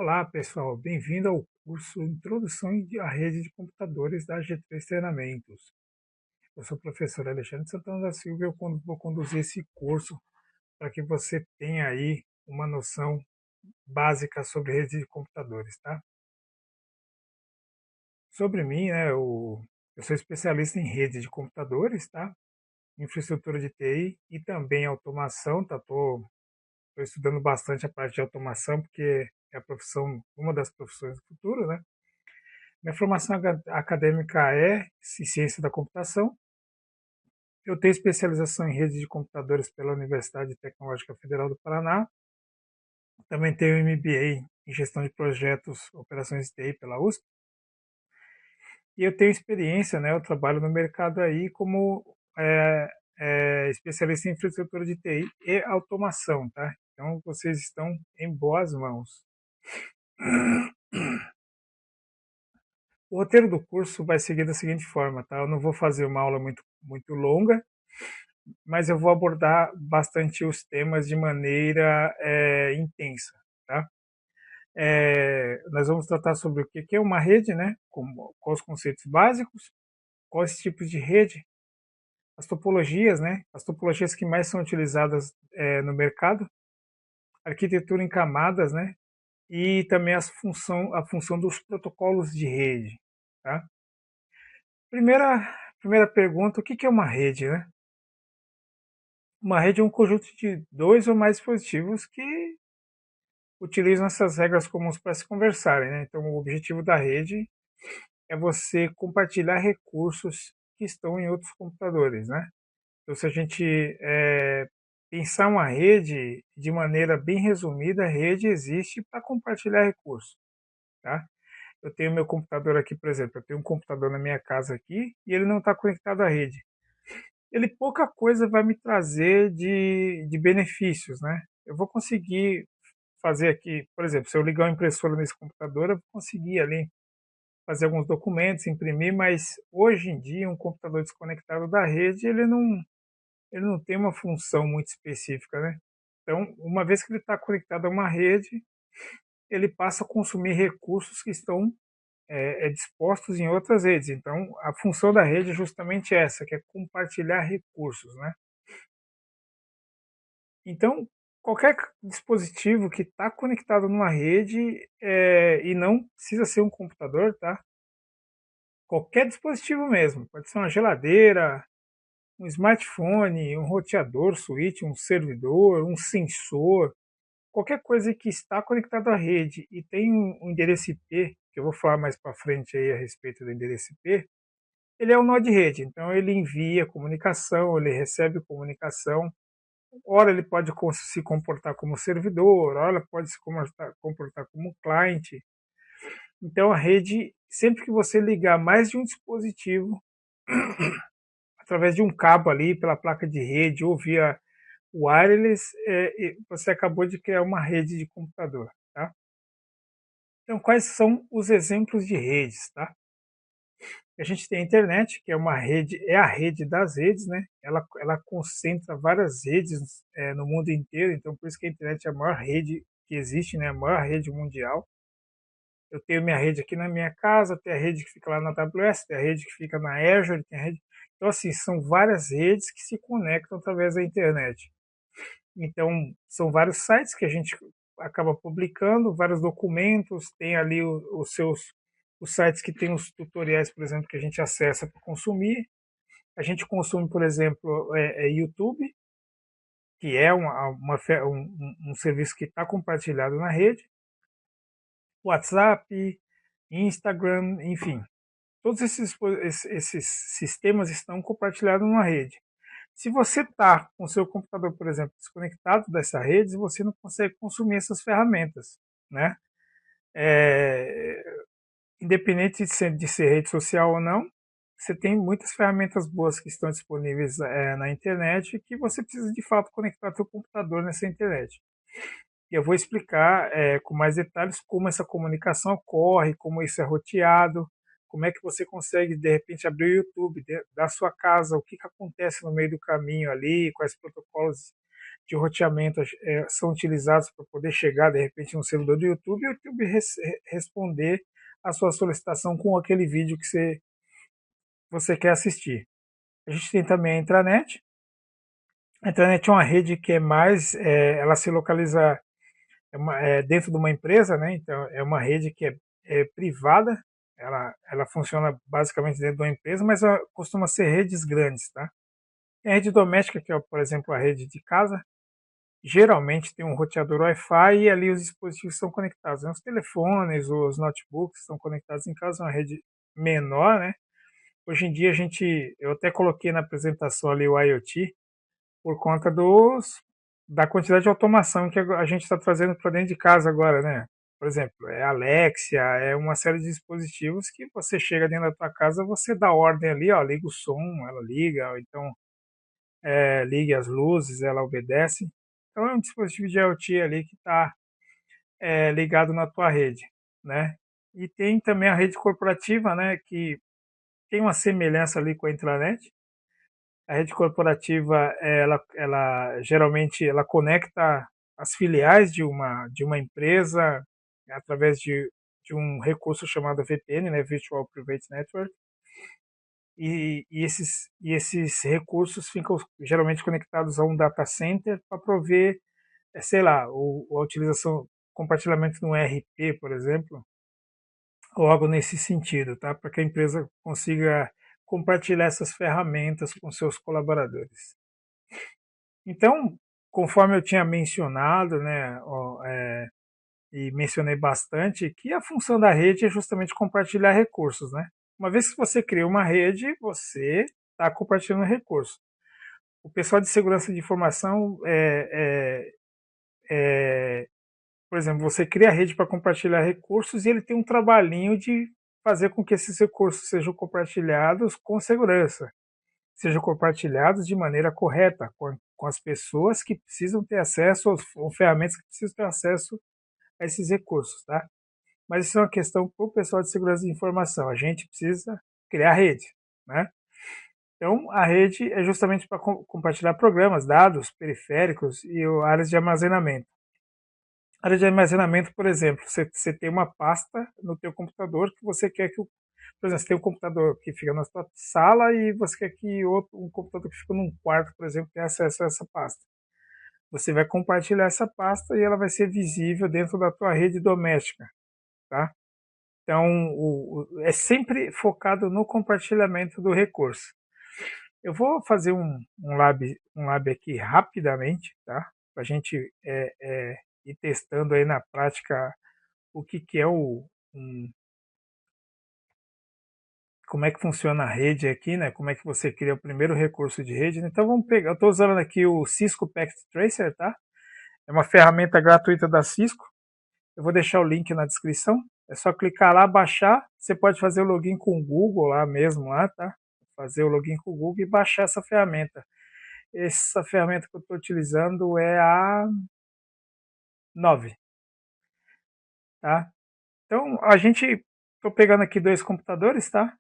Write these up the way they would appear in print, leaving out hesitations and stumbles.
Olá, pessoal. Bem-vindo ao curso Introdução à Rede de Computadores da G3 Treinamentos. Eu sou o professor Alexandre Santana da Silva e eu vou conduzir esse curso para que você tenha aí uma noção básica sobre rede de computadores, tá? Sobre mim, né, eu sou especialista em rede de computadores, tá? Infraestrutura de TI e também automação, tá? Tô estudando bastante a parte de automação porque é a profissão, uma das profissões do futuro, né? Minha formação acadêmica é ciência da computação. Eu tenho especialização em rede de computadores pela Universidade Tecnológica Federal do Paraná. Também tenho MBA em gestão de projetos, operações de TI pela USP. E eu tenho experiência, né? Eu trabalho no mercado aí como especialista em infraestrutura de TI e automação, tá? Então vocês estão em boas mãos. O roteiro do curso vai seguir da seguinte forma, tá? Eu não vou fazer uma aula muito longa, mas eu vou abordar bastante os temas de maneira intensa, tá? Nós vamos tratar sobre o que é uma rede, né? Quais os conceitos básicos, quais tipos de rede, as topologias, né? As topologias que mais são utilizadas no mercado, arquitetura em camadas, né? E também a função dos protocolos de rede, tá? Primeira pergunta, o que é uma rede, né? Uma rede é um conjunto de dois ou mais dispositivos que utilizam essas regras comuns para se conversarem, né? Então, o objetivo da rede é você compartilhar recursos que estão em outros computadores, né? Então, se a gente pensar uma rede de maneira bem resumida, a rede existe para compartilhar recursos, tá? Eu tenho meu computador aqui, por exemplo, eu tenho um computador na minha casa aqui e ele não está conectado à rede. Ele pouca coisa vai me trazer de benefícios, né? Eu vou conseguir fazer aqui, por exemplo, se eu ligar uma impressora nesse computador, eu vou conseguir ali fazer alguns documentos, imprimir, mas hoje em dia um computador desconectado da rede, ele não tem uma função muito específica, né? Então, uma vez que ele está conectado a uma rede, ele passa a consumir recursos que estão dispostos em outras redes. Então, a função da rede é justamente essa, que é compartilhar recursos, né? Então, qualquer dispositivo que está conectado numa rede e não precisa ser um computador, tá? Qualquer dispositivo mesmo, pode ser uma geladeira, um smartphone, um roteador, switch, um servidor, um sensor, qualquer coisa que está conectado à rede e tem um endereço IP, que eu vou falar mais para frente aí a respeito do endereço IP, ele é um nó de rede, então ele envia comunicação, ele recebe comunicação. Ora ele pode se comportar como servidor, ora pode se comportar como cliente. Então a rede, sempre que você ligar mais de um dispositivo, através de um cabo ali, pela placa de rede ou via wireless, você acabou de criar uma rede de computador. Tá? Então quais são os exemplos de redes? Tá? A gente tem a internet, que é uma rede, é a rede das redes, né? Ela concentra várias redes no mundo inteiro, então por isso que a internet é a maior rede que existe, né? A maior rede mundial. Eu tenho minha rede aqui na minha casa, tem a rede que fica lá na AWS, tem a rede que fica na Azure, tem a rede... Então, assim, são várias redes que se conectam através da internet. Então, são vários sites que a gente acaba publicando, vários documentos, tem ali os sites que tem os tutoriais, por exemplo, que a gente acessa para consumir. A gente consome, por exemplo, YouTube, que é um serviço que está compartilhado na rede, WhatsApp, Instagram, enfim. Todos esses sistemas estão compartilhados numa rede. Se você está com o seu computador, por exemplo, desconectado dessa rede, você não consegue consumir essas ferramentas, né? É, independente de ser rede social ou não, você tem muitas ferramentas boas que estão disponíveis na internet que você precisa de fato conectar seu computador nessa internet. E eu vou explicar com mais detalhes como essa comunicação ocorre, como isso é roteado, como é que você consegue, de repente, abrir o YouTube da sua casa, o que acontece no meio do caminho ali, quais protocolos de roteamento são utilizados para poder chegar, de repente, no servidor do YouTube e o YouTube responder a sua solicitação com aquele vídeo que você quer assistir. A gente tem também a intranet. A intranet é uma rede que é mais, ela se localiza dentro de uma empresa, né? Então é uma rede que é privada, ela funciona basicamente dentro de uma empresa, mas ela costuma ser redes grandes, tá? Tem a rede doméstica, que é, por exemplo, a rede de casa, geralmente tem um roteador Wi-Fi e ali os dispositivos são conectados, né? Os telefones, os notebooks estão conectados em casa, é uma rede menor, né? Hoje em dia eu até coloquei na apresentação ali o IoT, por conta da quantidade de automação que a gente está trazendo para dentro de casa agora, né? Por exemplo, é Alexia, é uma série de dispositivos que você chega dentro da tua casa, você dá ordem ali, ó, liga o som, ela liga, ou então ligue as luzes, ela obedece. Então é um dispositivo de IoT ali que está ligado na tua rede, né? E tem também a rede corporativa, né, que tem uma semelhança ali com a intranet. A rede corporativa, ela geralmente ela conecta as filiais de uma empresa através de um recurso chamado VPN, né, Virtual Private Network, e esses recursos ficam geralmente conectados a um data center para prover, sei lá, a utilização, compartilhamento no ERP, por exemplo, ou algo nesse sentido, tá? Para que a empresa consiga compartilhar essas ferramentas com seus colaboradores. Então, conforme eu tinha mencionado, né, e mencionei bastante, que a função da rede é justamente compartilhar recursos, né? Uma vez que você cria uma rede, você está compartilhando recursos. O pessoal de segurança de informação, por exemplo, você cria a rede para compartilhar recursos e ele tem um trabalhinho de fazer com que esses recursos sejam compartilhados com segurança, sejam compartilhados de maneira correta com as pessoas que precisam ter acesso, ou ferramentas que precisam ter acesso a esses recursos, tá? Mas isso é uma questão para o pessoal de segurança de informação. A gente precisa criar rede, né? Então, a rede é justamente para compartilhar programas, dados, periféricos e áreas de armazenamento. A área de armazenamento, por exemplo, você tem uma pasta no teu computador que você quer que, por exemplo, você tem um computador que fica na sua sala e você quer que um computador que fica num quarto, por exemplo, tenha acesso a essa pasta. Você vai compartilhar essa pasta e ela vai ser visível dentro da tua rede doméstica, tá? Então, é sempre focado no compartilhamento do recurso. Eu vou fazer um lab aqui rapidamente, tá? Para a gente ir testando aí na prática o que é como é que funciona a rede aqui, né? Como é que você cria o primeiro recurso de rede. Então vamos pegar, eu estou usando aqui o Cisco Packet Tracer, tá? É uma ferramenta gratuita da Cisco. Eu vou deixar o link na descrição. É só clicar lá, baixar. Você pode fazer o login com o Google lá mesmo, lá, tá? Fazer o login com o Google e baixar essa ferramenta. Essa ferramenta que eu estou utilizando é a 9, tá? Então, estou pegando aqui dois computadores, tá?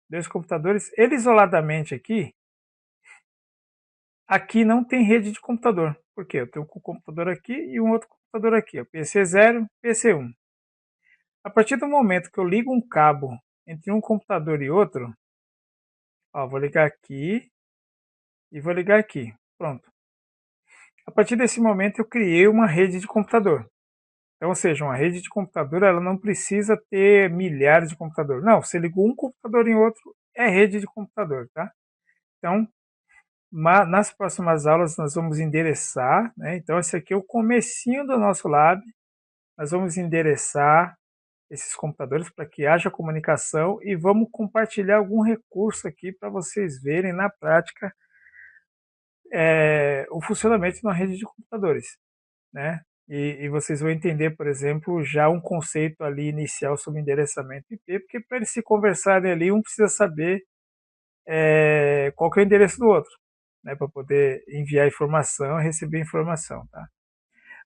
Dois computadores. Ele isoladamente aqui não tem rede de computador. Por quê? Eu tenho um computador aqui e um outro computador aqui, ó, PC0, PC1. A partir do momento que eu ligo um cabo entre um computador e outro, ó, vou ligar aqui e vou ligar aqui. Pronto. A partir desse momento eu criei uma rede de computador. Então, ou seja, uma rede de computador ela não precisa ter milhares de computadores. Não, você ligou um computador em outro, é rede de computador, tá? Então, nas próximas aulas nós vamos endereçar, né? Então, esse aqui é o comecinho do nosso lab. Nós vamos endereçar esses computadores para que haja comunicação e vamos compartilhar algum recurso aqui para vocês verem na prática o funcionamento de uma rede de computadores, né? E vocês vão entender, por exemplo, já um conceito ali inicial sobre endereçamento IP, porque para eles se conversarem ali, um precisa saber qual que é o endereço do outro, né? Para poder enviar informação e receber informação, tá?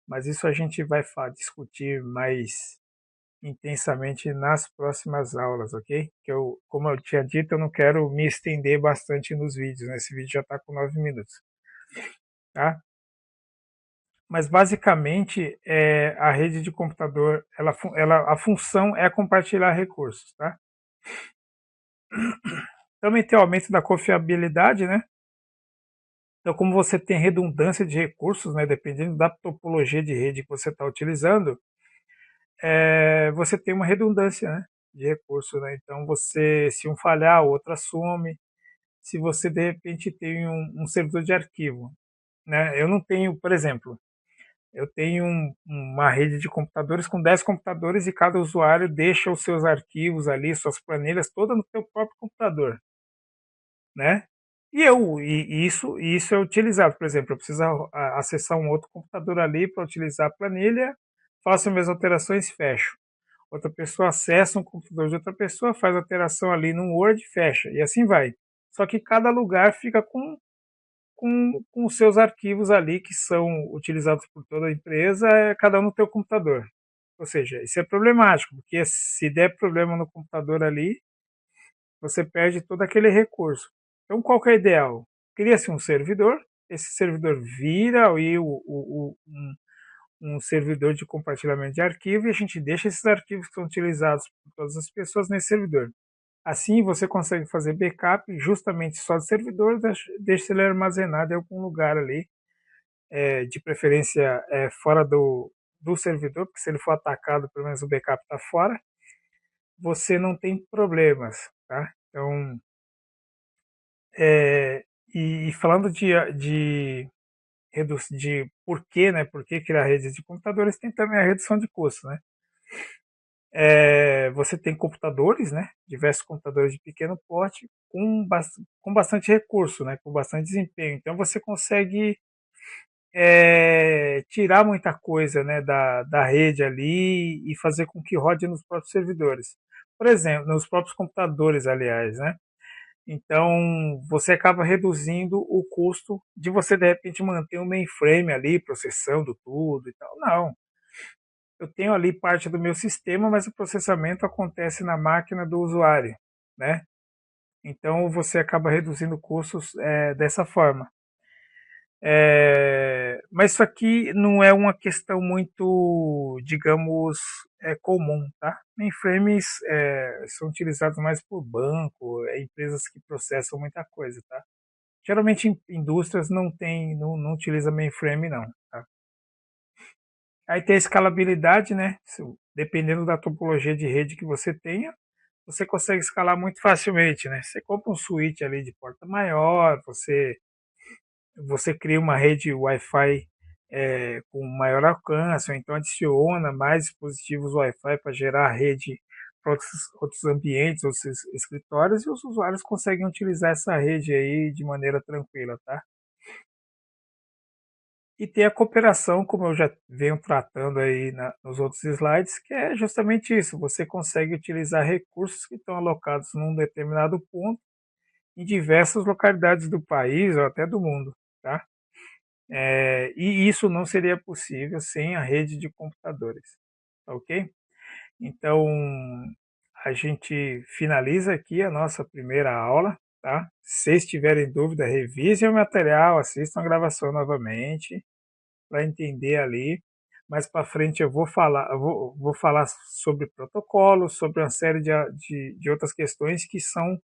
Mas isso a gente vai discutir mais intensamente nas próximas aulas, ok? Como eu tinha dito, eu não quero me estender bastante nos vídeos, né? Esse vídeo já está com 9 minutos, tá? Mas basicamente a rede de computador, a função é compartilhar recursos, tá? Também tem o aumento da confiabilidade, né? Então, como você tem redundância de recursos, né, dependendo da topologia de rede que você está utilizando, você tem uma redundância, né, de recursos, né? Então, se um falhar, o outro assume. Se você de repente tem um servidor de arquivo, né? Eu não tenho, por exemplo, eu tenho uma rede de computadores com 10 computadores e cada usuário deixa os seus arquivos ali, suas planilhas, todas no seu próprio computador, né? E isso é utilizado. Por exemplo, eu preciso acessar um outro computador ali para utilizar a planilha, faço minhas alterações, fecho. Outra pessoa acessa um computador de outra pessoa, faz alteração ali no Word, fecha, e assim vai. Só que cada lugar fica com os seus arquivos ali que são utilizados por toda a empresa, cada um no teu computador. Ou seja, isso é problemático, porque se der problema no computador ali, você perde todo aquele recurso. Então, qual que é o ideal? Cria-se um servidor, esse servidor vira aí um servidor de compartilhamento de arquivo e a gente deixa esses arquivos que são utilizados por todas as pessoas nesse servidor. Assim, você consegue fazer backup justamente só do servidor, deixa ele armazenado em algum lugar ali, de preferência fora do servidor, porque se ele for atacado, pelo menos o backup está fora, você não tem problemas, tá? Então, e falando de porquê, né? Por que criar redes de computadores, tem também a redução de custos, né? Você tem computadores, né? Diversos computadores de pequeno porte com bastante recurso, né? Com bastante desempenho. Então você consegue tirar muita coisa, né? Da rede ali e fazer com que rode nos próprios servidores. Por exemplo, nos próprios computadores, aliás, né? Então, você acaba reduzindo o custo de você, de repente, manter um mainframe ali, processando tudo e tal. Não. Eu tenho ali parte do meu sistema, mas o processamento acontece na máquina do usuário, né? Então, você acaba reduzindo custos dessa forma. Mas isso aqui não é uma questão muito, digamos, comum, tá? Mainframes são utilizados mais por banco, empresas que processam muita coisa, tá? Geralmente indústrias não utiliza mainframe não, tá? Aí tem a escalabilidade, né? Dependendo da topologia de rede que você tenha, você consegue escalar muito facilmente, né? Você compra um switch ali de porta maior, você cria uma rede Wi-Fi com maior alcance, ou então adiciona mais dispositivos Wi-Fi para gerar rede para outros ambientes, outros escritórios, e os usuários conseguem utilizar essa rede aí de maneira tranquila, tá? E tem a cooperação, como eu já venho tratando aí nos outros slides, que é justamente isso. Você consegue utilizar recursos que estão alocados num determinado ponto em diversas localidades do país ou até do mundo, tá? E isso não seria possível sem a rede de computadores, tá ok? Então, a gente finaliza aqui a nossa primeira aula, tá? Se vocês tiverem dúvida, revisem o material, assistam a gravação novamente para entender ali. Mais para frente eu vou falar sobre protocolos, sobre uma série de outras questões que são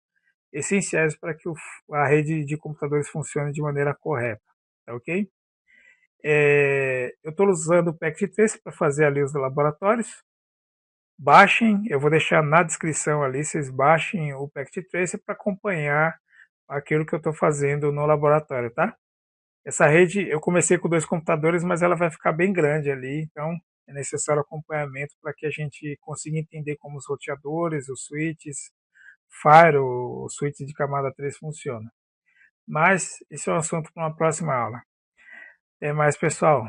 essenciais para que a rede de computadores funcione de maneira correta, tá ok? Eu estou usando o PactTrace para fazer ali os laboratórios. Baixem, eu vou deixar na descrição ali, vocês baixem o PactTrace para acompanhar aquilo que eu estou fazendo no laboratório, tá? Essa rede, eu comecei com 2 computadores, mas ela vai ficar bem grande ali, então é necessário acompanhamento para que a gente consiga entender como os roteadores, os switches, Fire, o switch de camada 3 funciona. Mas esse é um assunto para uma próxima aula. Até mais, pessoal.